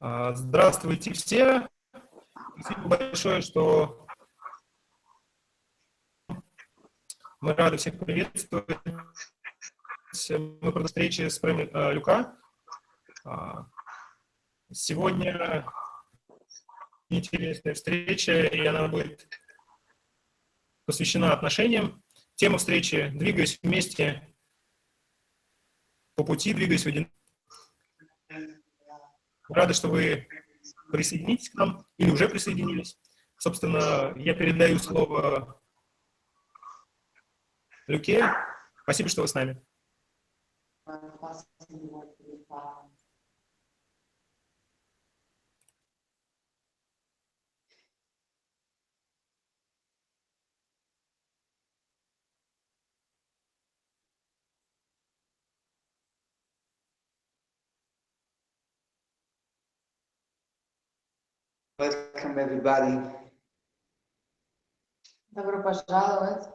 Здравствуйте все. Спасибо большое, что мы рады всех приветствовать. Мы про встречи с Прем Люка. Сегодня интересная встреча, и она будет посвящена отношениям. Тема встречи «Двигаясь вместе, по пути, двигаясь в одиночестве». Рады, что вы присоединитесь к нам или уже присоединились. Собственно, я передаю слово Люке. Спасибо, что вы с нами. Welcome everybody. Добро пожаловать.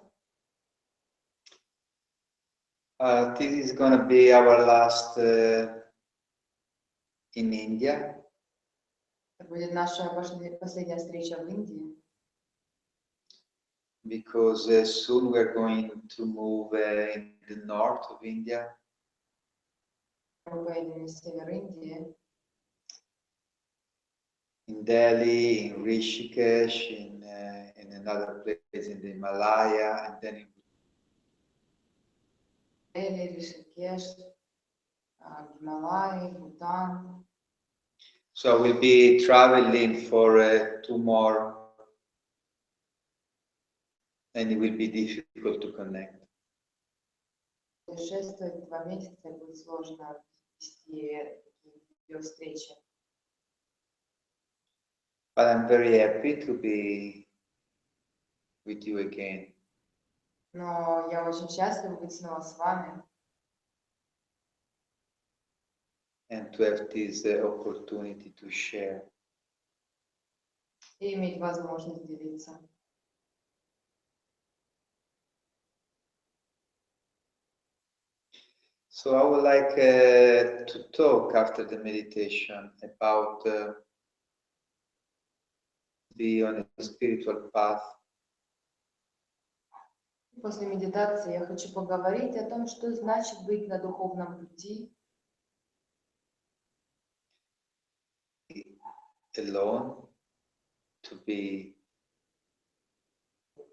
This is going to be our last in India. Это будет наша последняя встреча в Индии. Because soon we're going to move in the north of India. Мы поедем на север Индии. In Delhi, in Rishikesh, in another place in the Himalaya, and then in Дели, Ришикеш, Гималаи, Бутан. So we'll be traveling for 2 more, and it will be difficult to connect. Путешествовать 2 месяца будет сложно вести такие встречи. But I'm very happy to be with you again. Но я очень счастлива быть снова с вами. And to have this opportunity to share. И иметь возможность делиться. So I would like to talk after the meditation about be on a spiritual path. После медитации я хочу поговорить о том, что значит быть на духовном пути. Alone, to be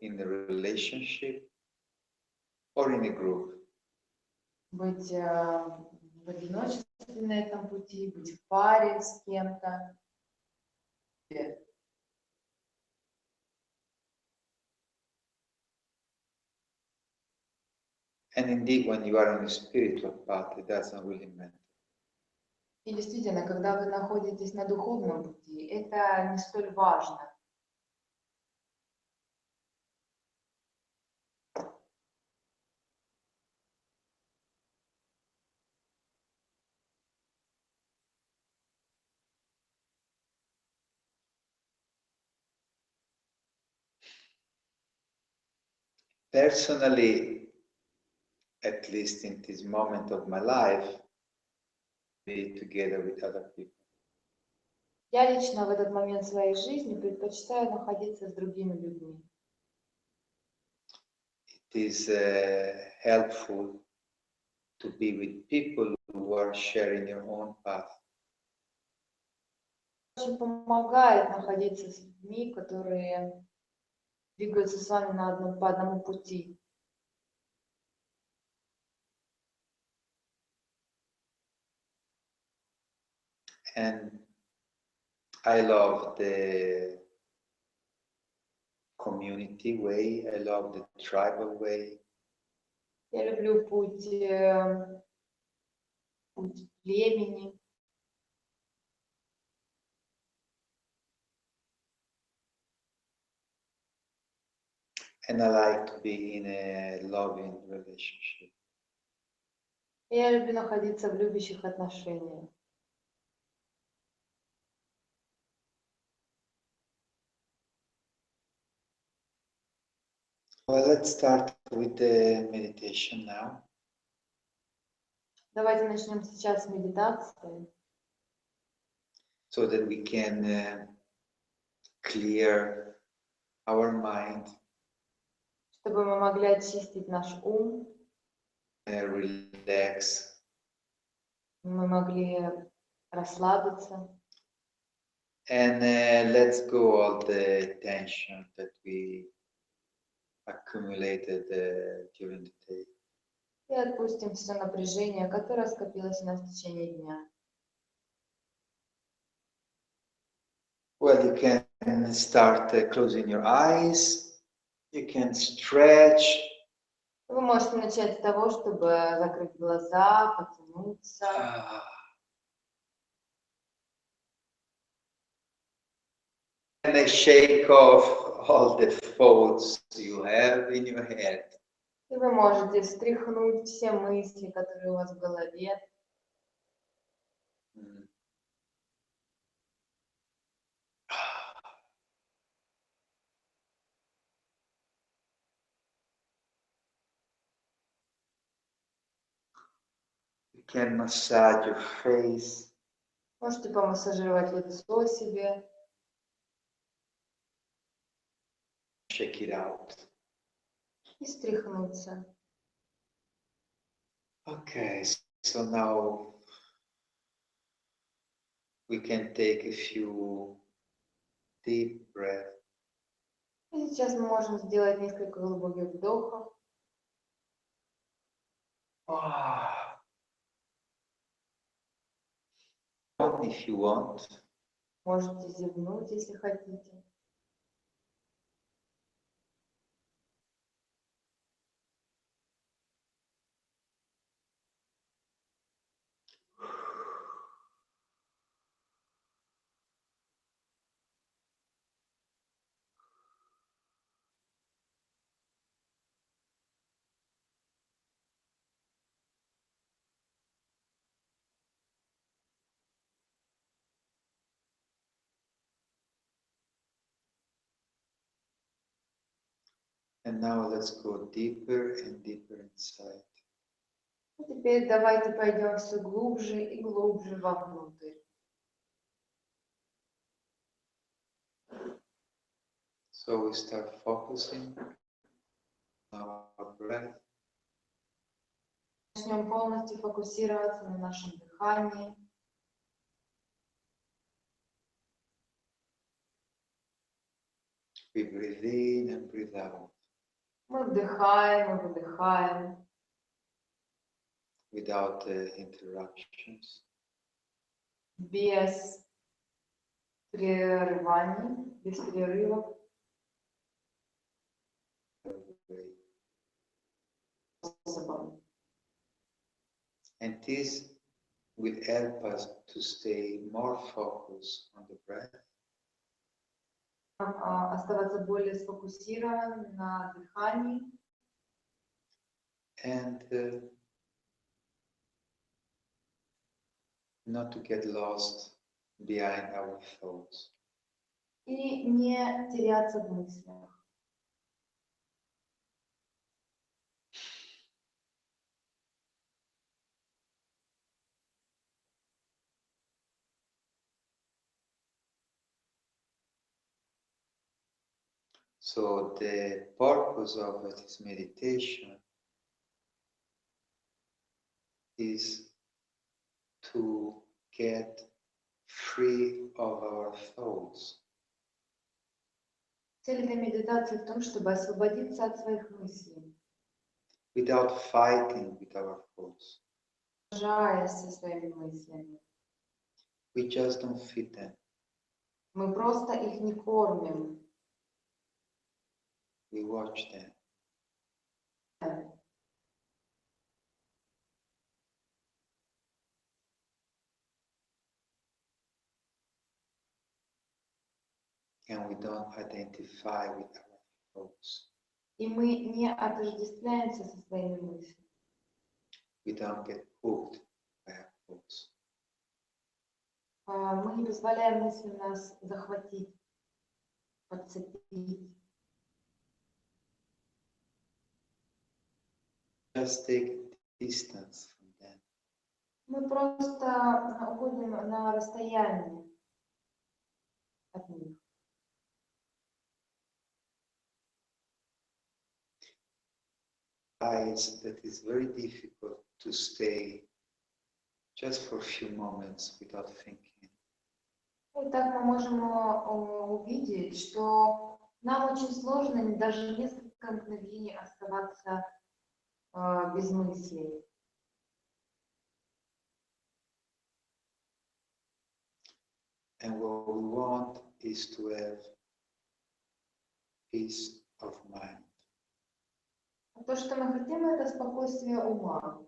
in a relationship or in a group. Быть в одиночестве на этом пути, быть в паре с кем-то. And indeed, when you are on a spiritual path, it doesn't really matter. И действительно, когда вы находитесь на духовном пути, это не столь важно. Personally, at least in this moment of my life, be together with other people. Я лично в этот момент своей жизни предпочитаю находиться с другими людьми. It is helpful to be with people who are sharing your own path. Очень помогает находиться с людьми, которые двигаются с вами по одному пути. And I love the community way, I love the tribal way. Я люблю путь племени. And I like to be in a loving relationship. Я люблю находиться в любящих отношениях. Well, let's start with the meditation now. Давайте начнем сейчас с медитации. so that we can clear our mind, чтобы мы могли очистить наш ум, relax, мы могли расслабиться. and let's go all the tension that we accumulated during the day. И отпустим все напряжение, которое скопилось у нас в течение дня. Well, you can start closing your eyes. You can stretch. Вы можете начать с того, чтобы закрыть глаза, потянуться. And shake off all the thoughts you have in your head. И вы можете встряхнуть все мысли, которые у вас в голове. You can massage your face. Можете помассажировать лицо себе. Shake it out. И встряхнуться. Okay, so now we can take a few deep breaths. И сейчас мы можем сделать несколько глубоких вдохов. If you want. Можете зевнуть, если хотите. And now let's go deeper and deeper inside. А теперь давайте пойдем все глубже и глубже вовнутрь. So we start focusing on our breath. Начнем полностью фокусироваться на нашем дыхании. We breathe in and breathe out. Мы вдыхаем и выдыхаем. Without interruptions. Без прерываний, без перерывов. Способом. And this will help us to stay more focused on the breath. Оставаться более сфокусированным на дыхании. And not to get lost behind our thoughts. И не теряться в мыслях. So the purpose of this meditation is to get free of our thoughts. Цель этой медитации в том, чтобы освободиться от своих мыслей, Without fighting with our thoughts. сражаясь со своими мыслями. We just don't feed them. Мы просто их не кормим. We watch them. And we don't identify with our thoughts. И мы не отождествляемся со своими мыслями. We don't get hooked by our thoughts. Мы не позволяем мыслям нас захватить, подцепить. Just take distance from them. Мы просто уходим на расстояние от них. That it's very difficult to stay just for a few moments without thinking. И так мы можем увидеть, что нам очень сложно даже несколько мгновений оставаться без мыслей. And what we want is to have peace of mind. То, что мы хотим, это спокойствие ума,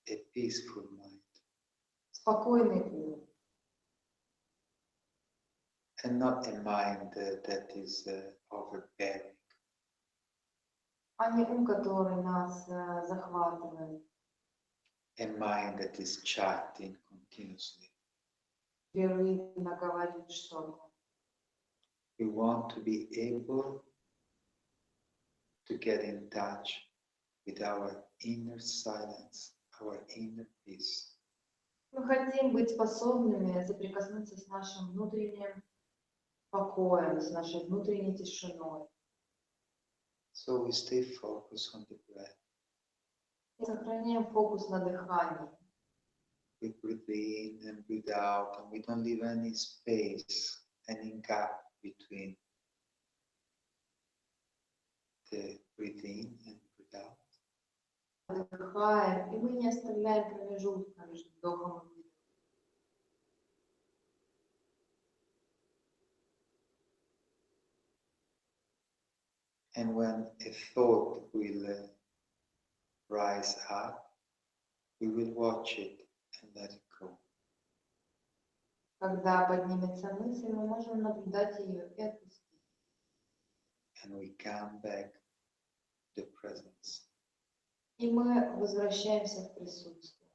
A peaceful mind. спокойный ум. And not a mind that is overbearing. А не ум, который нас захватывает. A mind that is chatting continuously. Непрерывно говорит что-то. We want to be able to get in touch with our inner silence, our inner peace. Мы хотим быть способными соприкоснуться с нашим внутренним покоем, с нашей внутренней тишиной. So we stay focused on the breath. И сохраняем фокус на дыхании. We breathe in and breathe out, and we don't leave any space, any gap between the breathe in and breathe out. Вдыхаем, и мы не оставляем промежутка между вдохом и выдохом. And when a thought will rise up, we will watch it and let it go. Когда поднимется мысль, мы можем наблюдать ее и отпустить. And we come back to the presence. И мы возвращаемся в присутствие.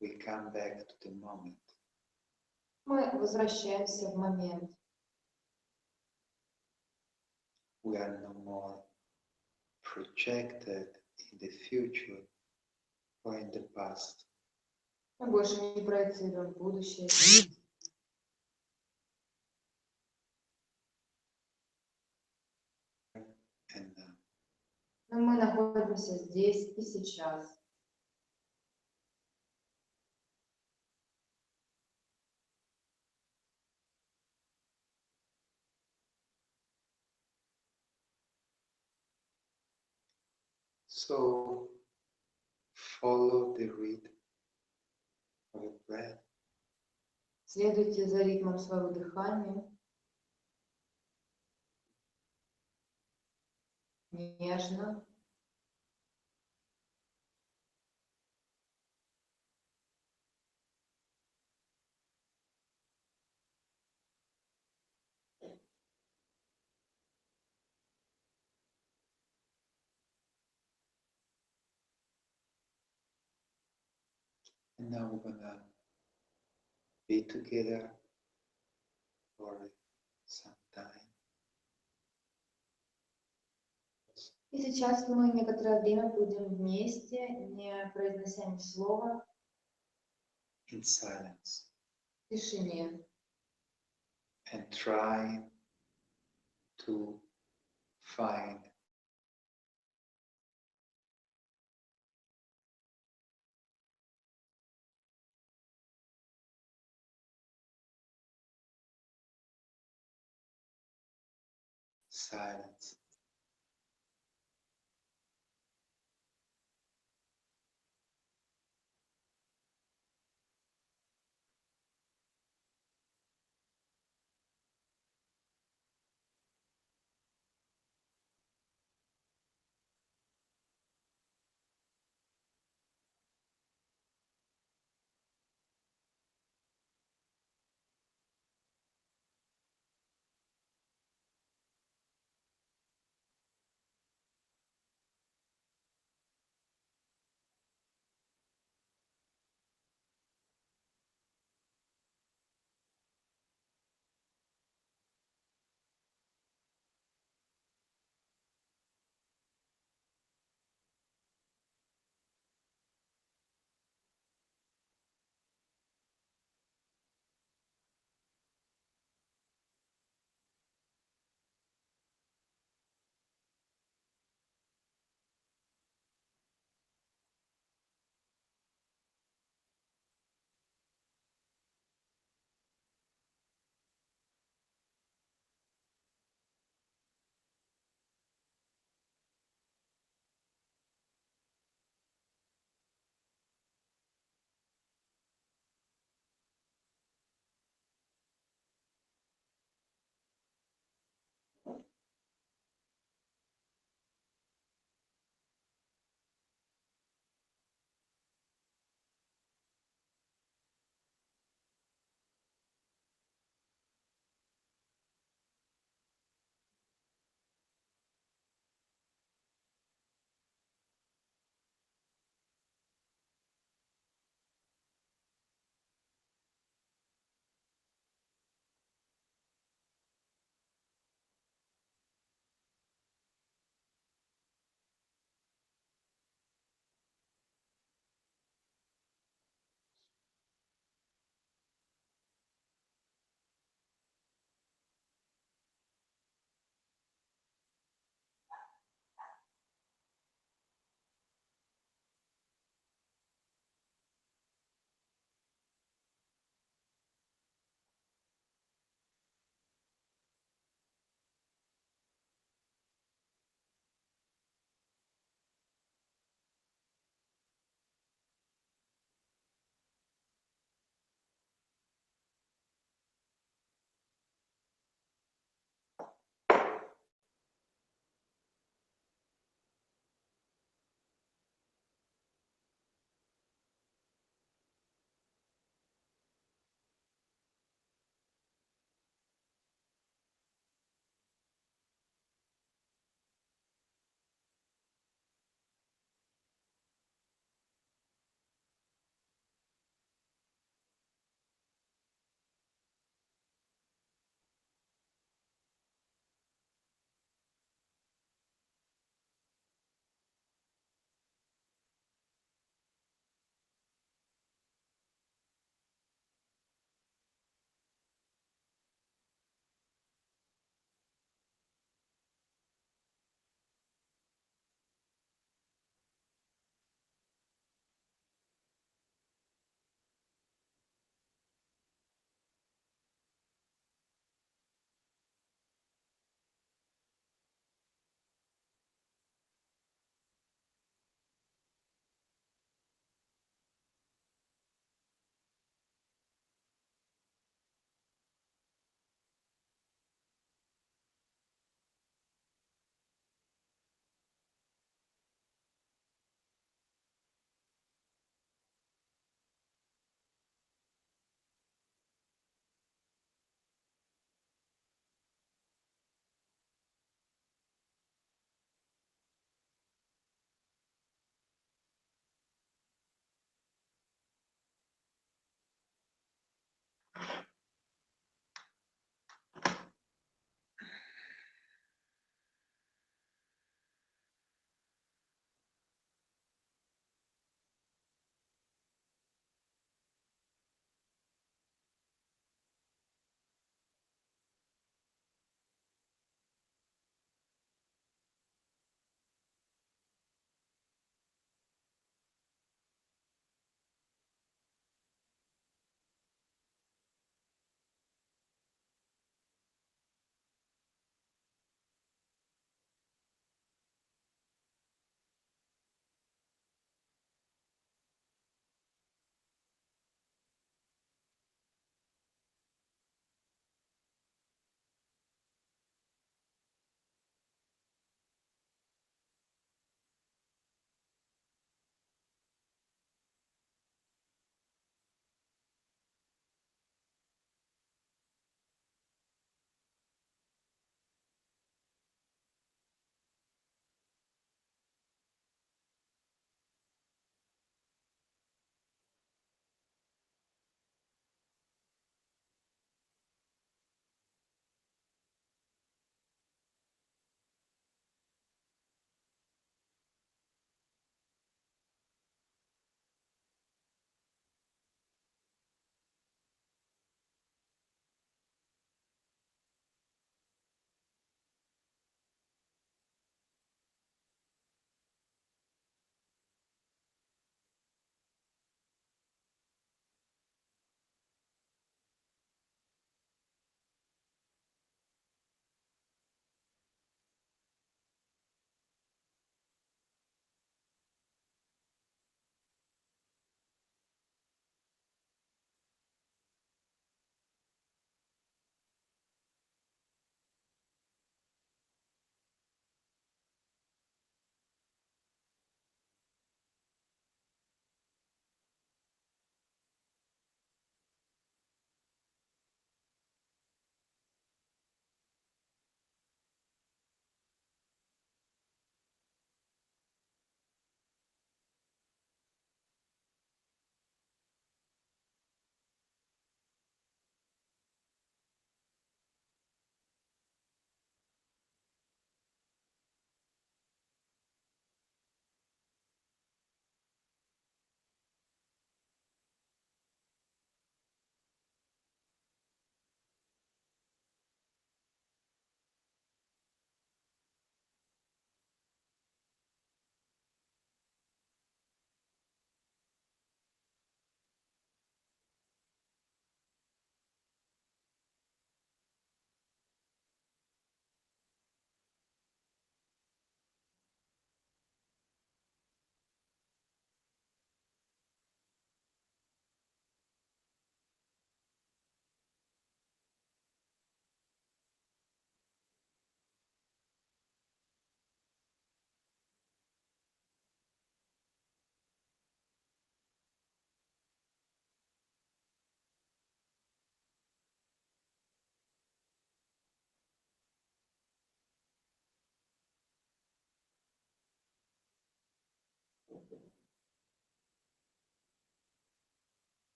We come back to the moment. Мы возвращаемся в момент. We are no more projected in the future or in the past. Мы больше не проецируем будущее. And now. Но мы находимся здесь и сейчас. So follow the rhythm of the breath. Следуйте за ритмом своего дыхания. Нежно. And now we're gonna be together for some time. И сейчас мы некоторое время будем вместе, не произнося ни слова, In silence в тишине. and trying to find silence.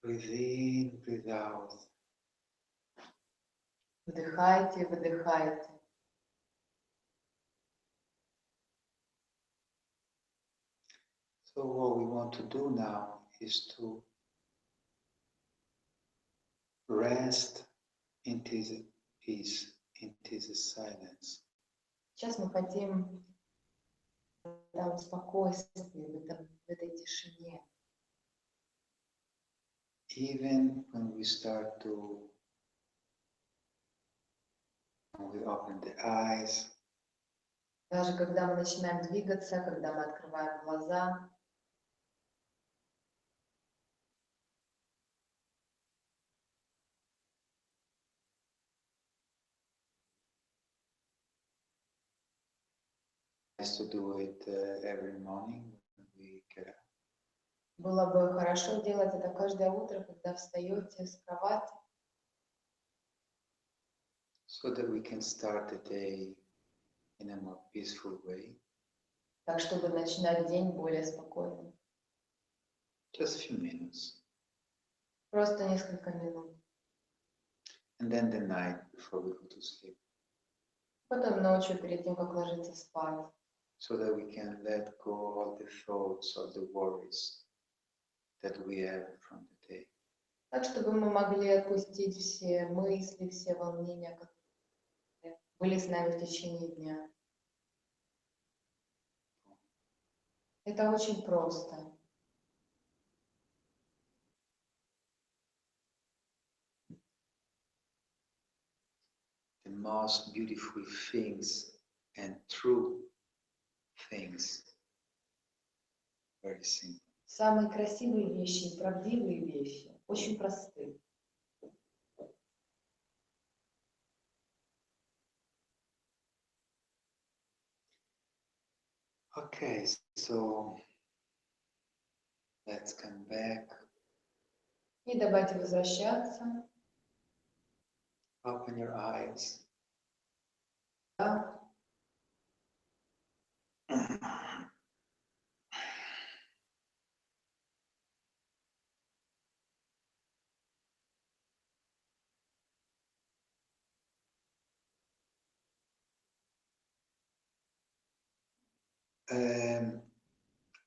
Breathe in, breathe out. Вдыхайте, выдыхайте. So what we want to do now is to rest into the peace, into the silence. Сейчас мы хотим в этом спокойствии, в этой тишине. Even when we start to, when we open the eyes, Даже когда мы начинаем двигаться, когда мы открываем глаза, nice to do it every morning when we get up. было бы хорошо делать это каждое утро, когда встаете с кровати, So that we can start the day in a more peaceful way. так чтобы начинать день более спокойно. Just a few minutes. Просто несколько минут. And then the night before we go to sleep. Потом ночью, перед тем, как ложиться спать, So that we can let go all the thoughts, all the worries that we have from the day. так, чтобы мы могли отпустить все мысли, все волнения, которые были с нами в течение дня. Это очень просто. The most beautiful things and true things, very simple. Самые красивые вещи и правдивые вещи очень просты. Okay, so let's come back. И давайте возвращаться. Open your eyes. Да.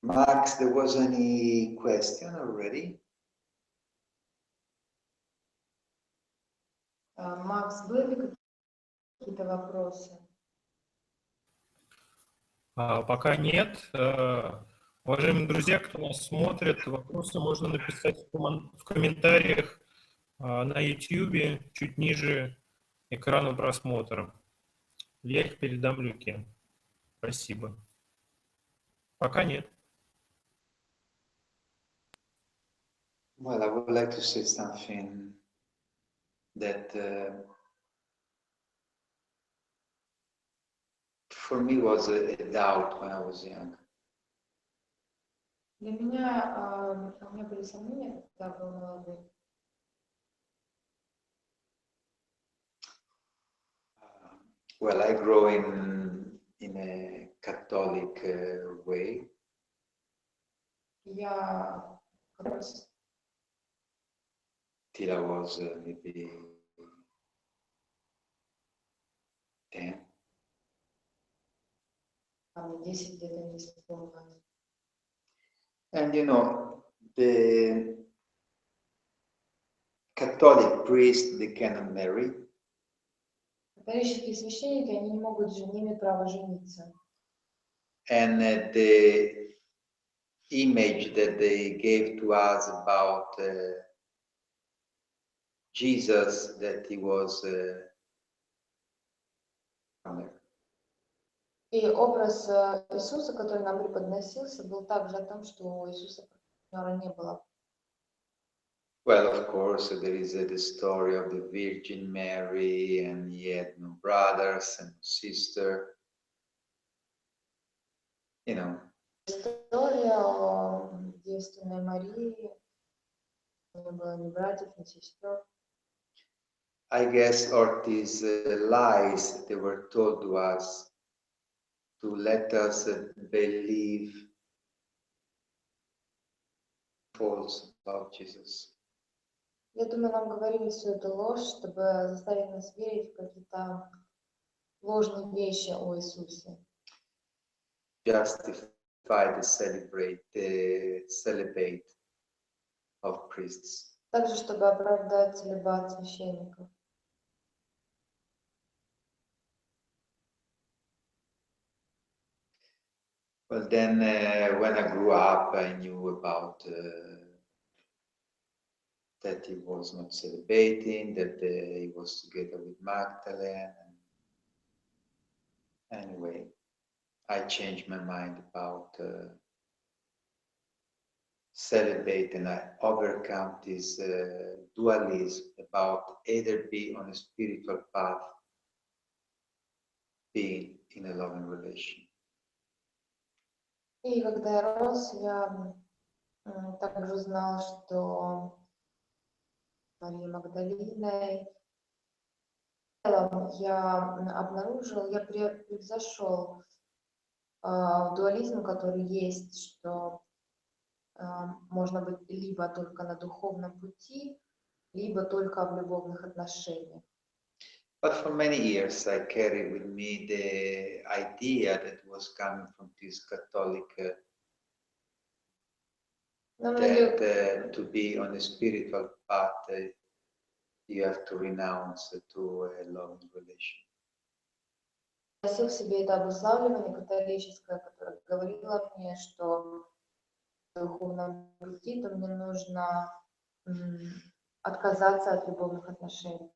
Max, there was any question already? Макс, были какие-то вопросы? Пока нет. Уважаемые друзья, кто нас смотрит, вопросы можно написать в комментариях на YouTube, чуть ниже экрана просмотра. Я их передам Люке. Спасибо. Пока нет. Well, I would like to say something that for me was a doubt when I was young. Для меня, у меня были сомнения, когда был молодой. Well, I grew in a Catholic way. Я как раз Till I was maybe 10. мне 10 лет не исполнилось. And you know, the Catholic priest, they cannot marry. Католические священники, они не могут, не имеют права жениться. And the image that they gave to us about Jesus, that he was И образ Иисуса, который нам преподносился, был также о том, что у Иисуса партнера не было. well, of course, there is the story of the Virgin Mary, and he had no brothers and no sister. You know. История о девственной Марии, не было ни братьев, ни сестер. I guess all these lies they were told to us to let us believe false about Jesus. Я думаю, нам говорили всю эту ложь, чтобы заставить нас верить в какие-то ложные вещи о Иисусе. Justify the celibate of priests. Также, чтобы оправдать целибат священников. Well, then when I grew up, I knew about that he was not celibating, that he was together with Magdalene. Anyway, I changed my mind about celibate, and I overcome this dualism about either be on a spiritual path, being in a loving relation. И когда я рос, я также узнал, что Марией Магдалиной я обнаружил, я превзошел дуализм, который есть, что можно быть либо только на духовном пути, либо только в любовных отношениях. But for many years, I carried with me the idea that was coming from this Catholic that to be on a spiritual path, you have to renounce to a loving relation. Я носил в себе это обуславливание католическое, которое говорило мне, что в духовном пути, то мне нужно отказаться от любовных отношений.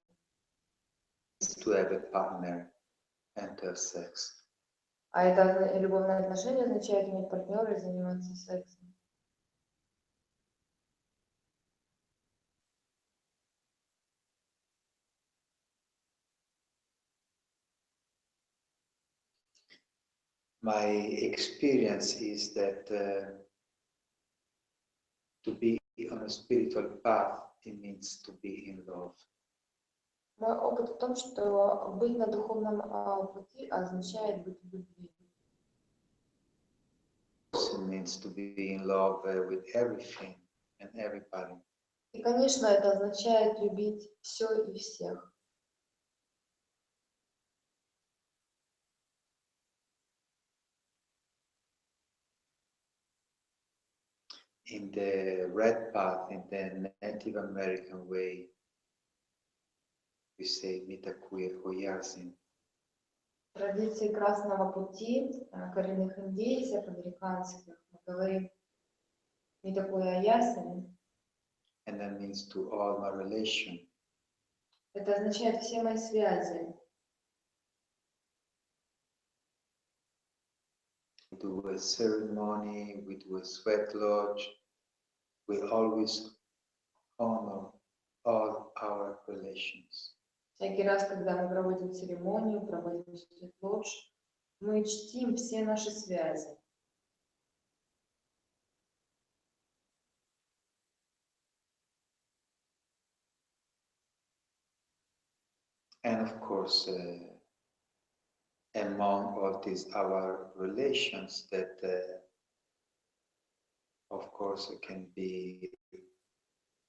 To have a partner and to have sex. А это любовное отношение означает иметь партнера и заниматься сексом. My experience is that to be on a spiritual path, it means to be in love. Мой опыт в том, что быть на духовном пути означает быть в любви. It means to be in love with everything and everybody. И, конечно, это означает любить все и всех. In the red path, in the Native American way, we say mitakuye hoyasin. В традиции Красного пути коренных индейцев, американских, мы говорим не такое ясен. And that means to all my relation. Это означает все мои связи. We do a ceremony, we do a sweat lodge, we always honor all our relations. Всякий раз, когда мы проводим церемонию, проводим светлодж, мы чтим все наши связи. And of course, among all these our relations that of course it can be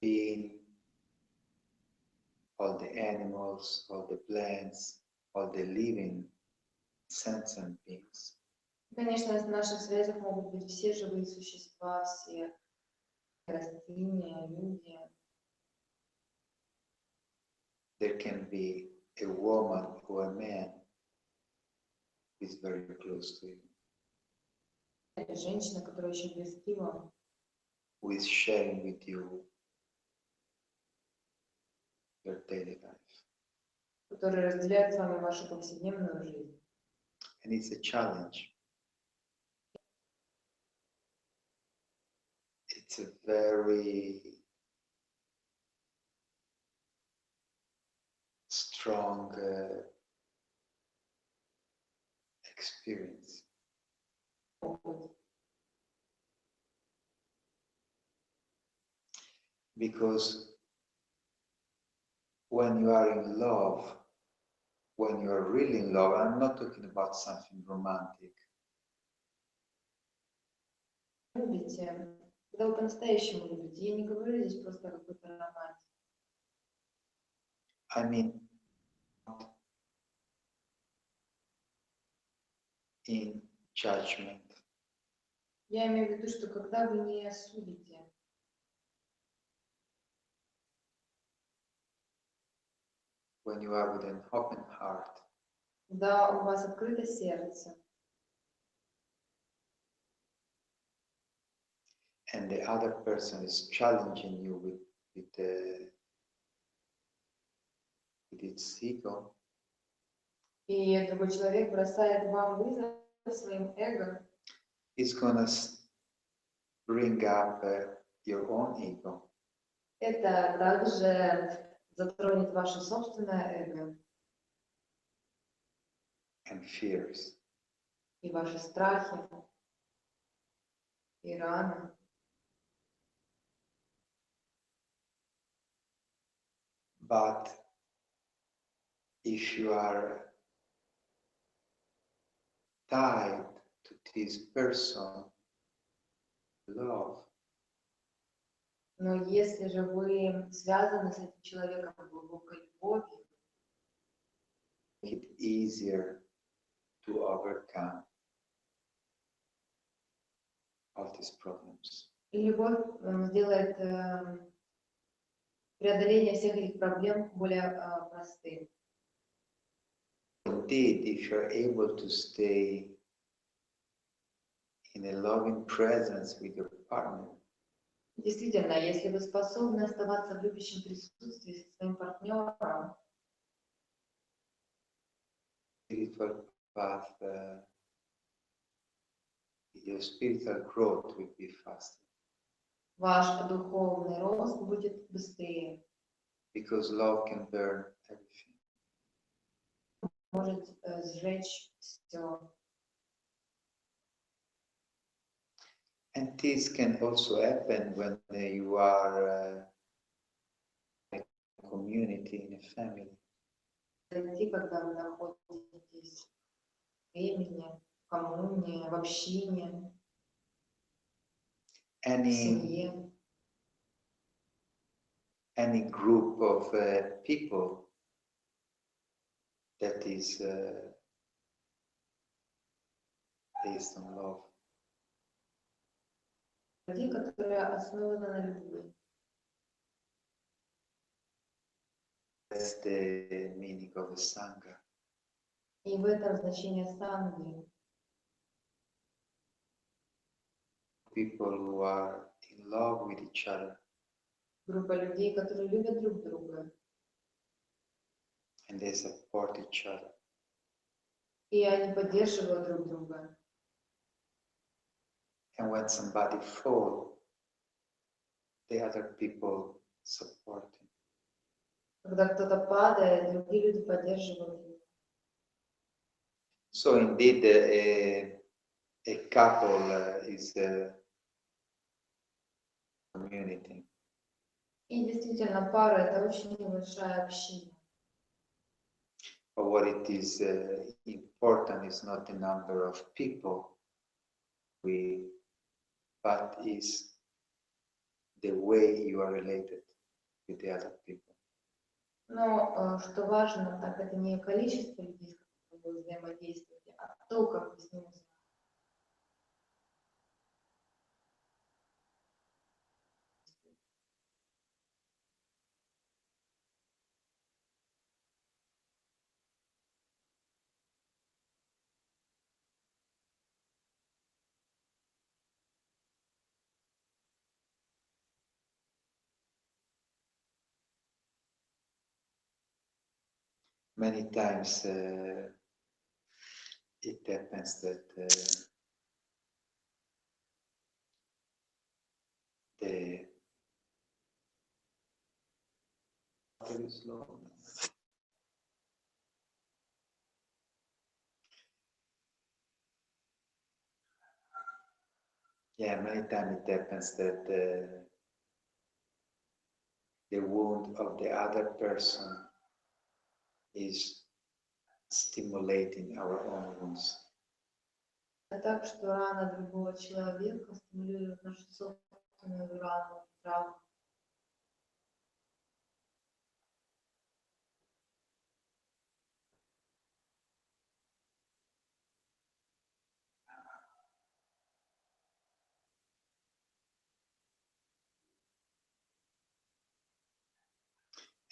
being all the animals, all the plants, all the living sentient beings. Конечно, в наших связях могут быть все живые существа, все растения, люди. There can be a woman or a man who is very close to you, Это женщина, которая очень близки вам, who is sharing with you your daily life. которая разделяет с вами вашу повседневную жизнь. And it's a challenge. It's a very strong experience. Опыт. Because when you are in love, when you are really in love, I'm not talking about something romantic. Любите, когда вы по-настоящему любите, я не говорю здесь просто о какой-то романтике. I mean, in judgment. Я имею в виду, что когда вы не судите, When you are with an open heart, когда у вас открыто сердце, and the other person is challenging you with its ego, и другой человек бросает вам вызов своим эго, it's gonna bring up your own ego это также затронет ваше собственное эго and fears. и ваши страхи и раны. But if you are tied to this person, love, Но если же вы связаны с этим человеком глубокой любовью, make it easier to overcome all these problems. и любовь сделает преодоление всех этих проблем более простым. Indeed, if you're able to stay in a loving presence with your partner, Действительно, если вы способны оставаться в любящем присутствии со своим партнером, spiritual path, your spiritual growth will be faster. ваш духовный рост будет быстрее, Because love can burn everything. может сжечь все. And this can also happen when you are in a community, in a family. Когда вы находитесь в времени, в коммуне, в общине, в семье. Any group of people that is based on love. Людей, которые основаны на любви. That's the meaning of the Sangha. И в этом значение санги. People who are in love with each other. Группа людей, которые любят друг друга. And they support each other. И они поддерживают друг друга. And when somebody falls, the other people support him. Когда кто-то падает, другие люди поддерживают его. So indeed, a couple is a community. И действительно, пара — это очень небольшая община. But what it is important is not the number of people but is the way you are related with the other people. Но что важно, так это не количество людей, с которыми вы взаимодействуете, а то, как вы с ними взаимодействуете. Many times it happens that very slow. Yeah, many times it happens that the wound of the other person is stimulating our own wounds. А так, что рана другого человека стимулирует нашу собственную рану, травму.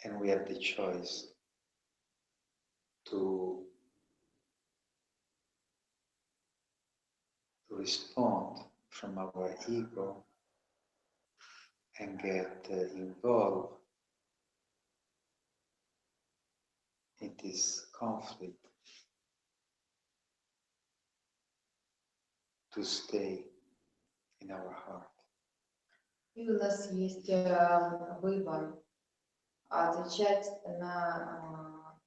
And we have the choice to respond from our ego and get involved in this conflict, to stay in our heart. И у нас есть выбор отвечать на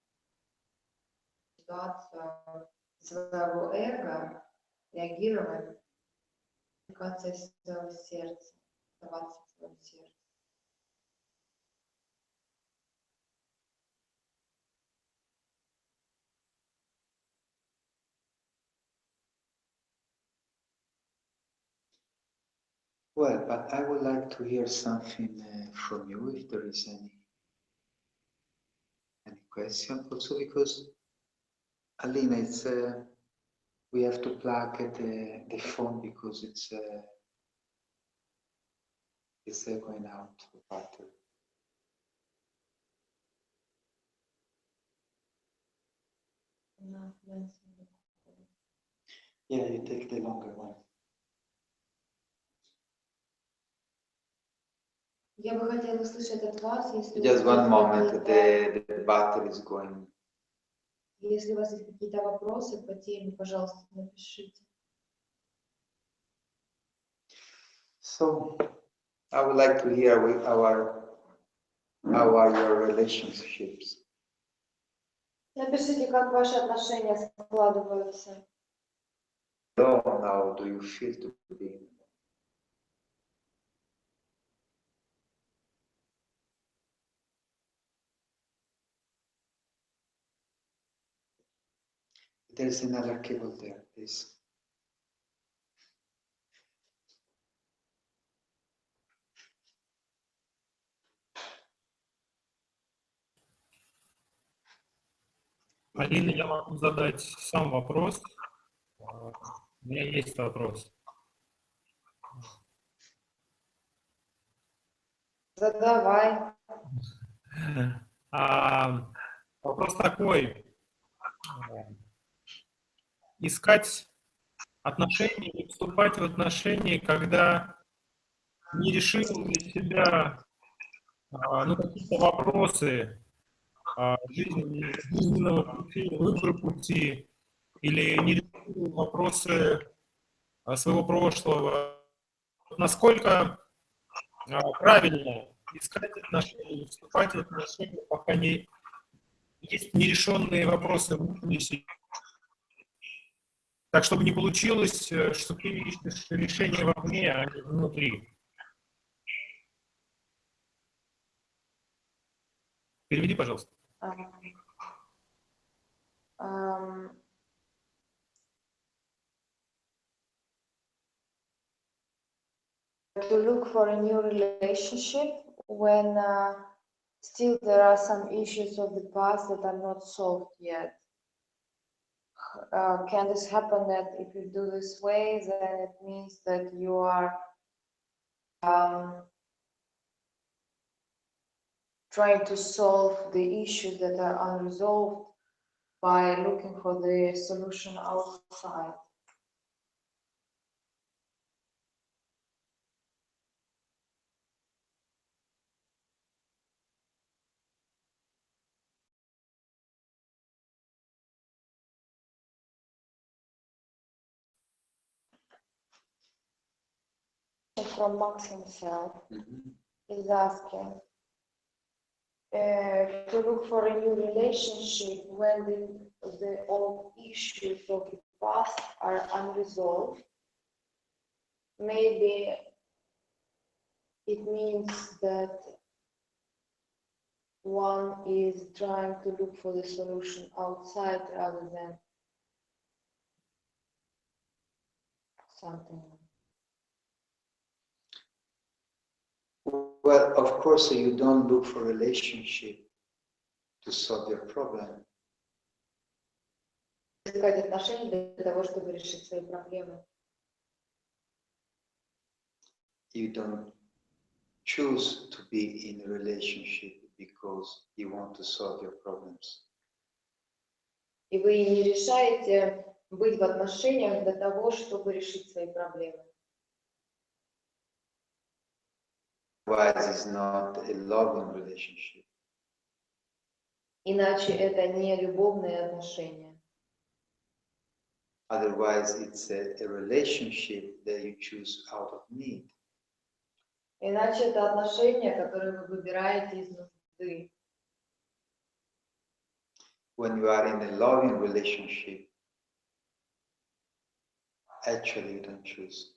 ситуацию своего эго, реагировать, отвлекаться из своего сердца, оставаться в своем сердце. Well, but I would like to hear something from you, if there is any question. Also, because Alina, it's we have to plug the phone because it's going out of battery. Yeah, you take the longer one. Я бы хотела услышать от вас, если Just one moment, the battery is going. Если у вас есть какие-то вопросы по теме, пожалуйста, напишите. So, I would like to hear how are your relationships. Напишите, как ваши отношения складываются. How do you feel to be? There's another cable there, please. Алина, я могу задать сам вопрос. У меня есть вопрос. Задавай. Вопрос такой. Искать отношения и вступать в отношения, когда не решил для себя какие-то вопросы жизненного пути, выбора пути, или не решил вопросы своего прошлого. Насколько правильно искать отношения, вступать в отношения, пока есть нерешенные вопросы внутри себя. Так, чтобы не получилось, что ты ищешь решение вовне, а не внутри. Переведи, пожалуйста. To look for a new relationship when still there are some issues of the past that are not solved yet. Can this happen that if you do this way, then it means that you are trying to solve the issues that are unresolved by looking for the solution outside? From Max himself is asking to look for a new relationship when the old issues of the past are unresolved. Maybe it means that one is trying to look for the solution outside rather than something. Well, of course, you don't look for a relationship to solve your problem. Искать отношения для того, чтобы решить свои проблемы. You don't choose to be in a relationship because you want to solve your problems. И вы не решаете быть в отношениях для того, чтобы решить свои проблемы. Otherwise, it's not a loving relationship. Иначе это не любовные отношения. Otherwise, it's a relationship that you choose out of need. Иначе это отношения, которые вы выбираете из нужды. When you are in a loving relationship, actually you don't choose.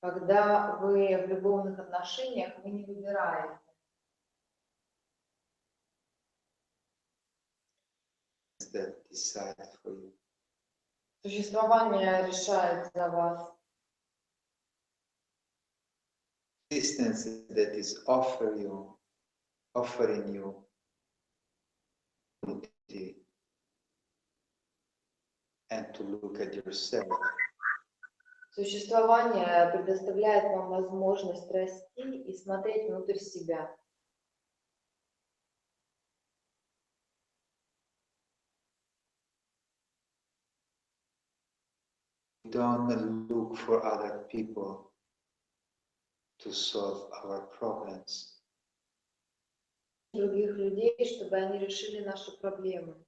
Когда вы в любовных отношениях, вы не выбираете. That decide for you. Существование решает за вас. Existence that is offering you unity and to look at yourself. Существование предоставляет вам возможность расти и смотреть внутрь себя. Don't look for other people to solve our problems. Других людей, чтобы они решили наши проблемы.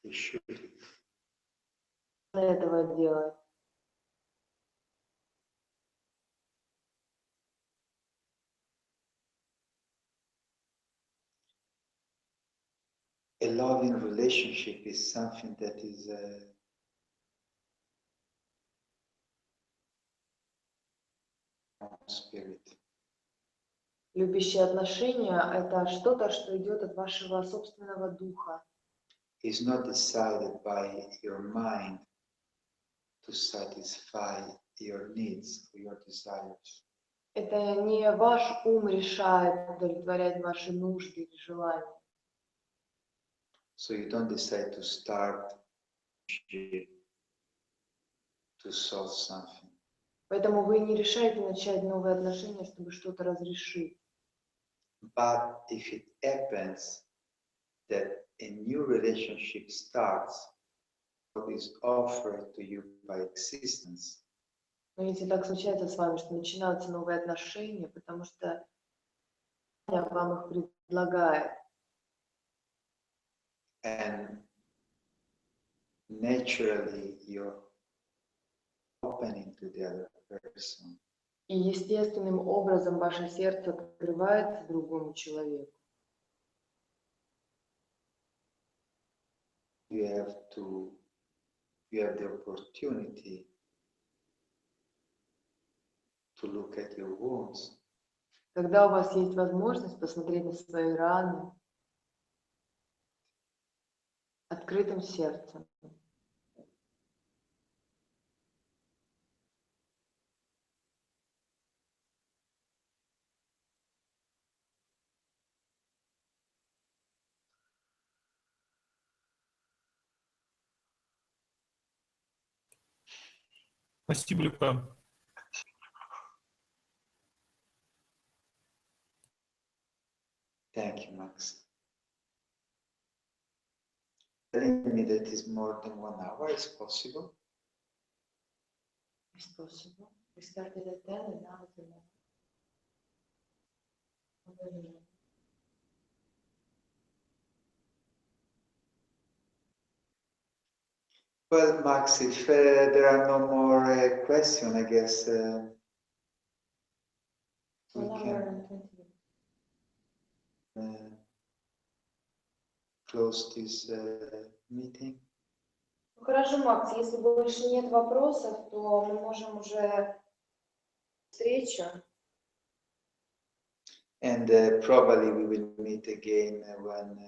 You should. Этого делать. A loving relationship is something that is spirit. Любящие отношения – это что-то, что идет от вашего собственного духа. Is not decided by your mind to satisfy your needs or your desires. Это не ваш ум решает удовлетворять ваши нужды или желания. So you don't decide to start to solve something. Поэтому вы не решаете начать новые отношения, чтобы что-то разрешить. But if it happens that a new relationship starts, what is offered to you by existence, Но если так случается с вами, что начинаются новые отношения, потому что вам их предлагает, and naturally you're opening to the other person, и естественным образом ваше сердце открывается другому человеку, you have the opportunity to look at your wounds тогда у вас есть возможность посмотреть на свои раны открытым сердцем. Спасибо, Люка. Thank you, Max. Telling me that is more than 1 hour is possible. It's possible. We started at 10 and now it's 11. Well, Max, if there are no more questions, I guess we 1 hour and 20 minutes. Close this meeting. Ну, хорошо, Макс, если больше нет вопросов, то мы можем уже встречу. And probably we will meet again when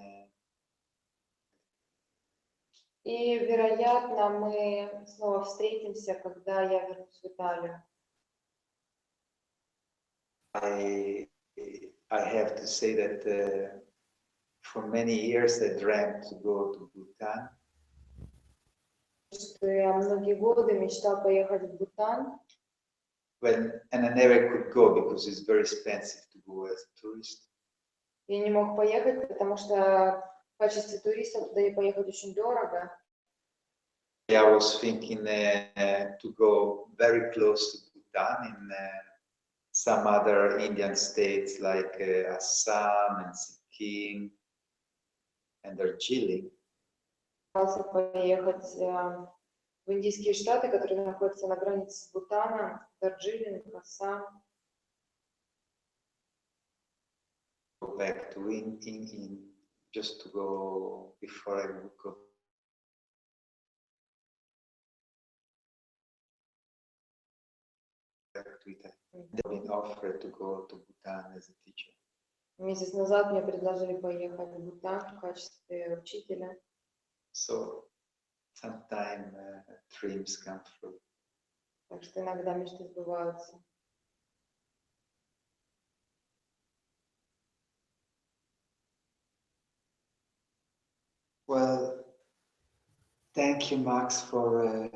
И, вероятно, мы снова встретимся, когда я вернусь в Италию. I have to say that for many years I dreamt to go to Bhutan. Что я многие годы мечтал поехать в Бутан, and I never could go because it's very expensive to go as a tourist. Я не мог поехать, потому что в качестве туриста туда и поехать очень дорого. I was thinking to go very close to Bhutan in some other Indian states like Assam and Sikkim and Darjeeling. Пытался поехать в индийские штаты, которые находятся на границе с Бутаном, Дарджилинг, Ассам. Go back to India just to go before I would go. Back to Italy. They've been offered to go to Bhutan as a teacher. Месяц назад мне предложили поехать в Бутан в качестве учителя. So sometimes dreams come true. Так что иногда мечты сбываются. Well, thank you, Max, for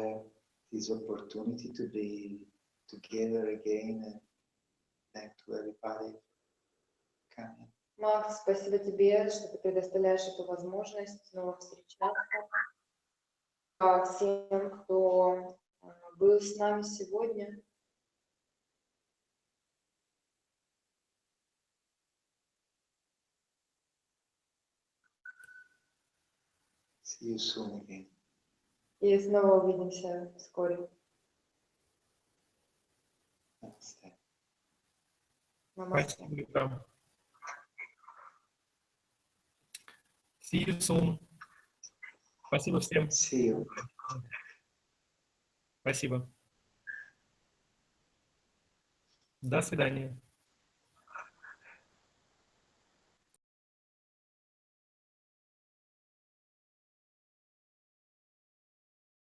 this opportunity to be together again, and thank to everybody for coming. Макс, спасибо тебе, что ты предоставляешь эту возможность снова встречаться. Всем, кто был с нами сегодня. See you soon again. И снова увидимся вскоре. Namaste. Намасте. Спасибо, Люка. See you soon. Спасибо всем. See you. Спасибо. До свидания.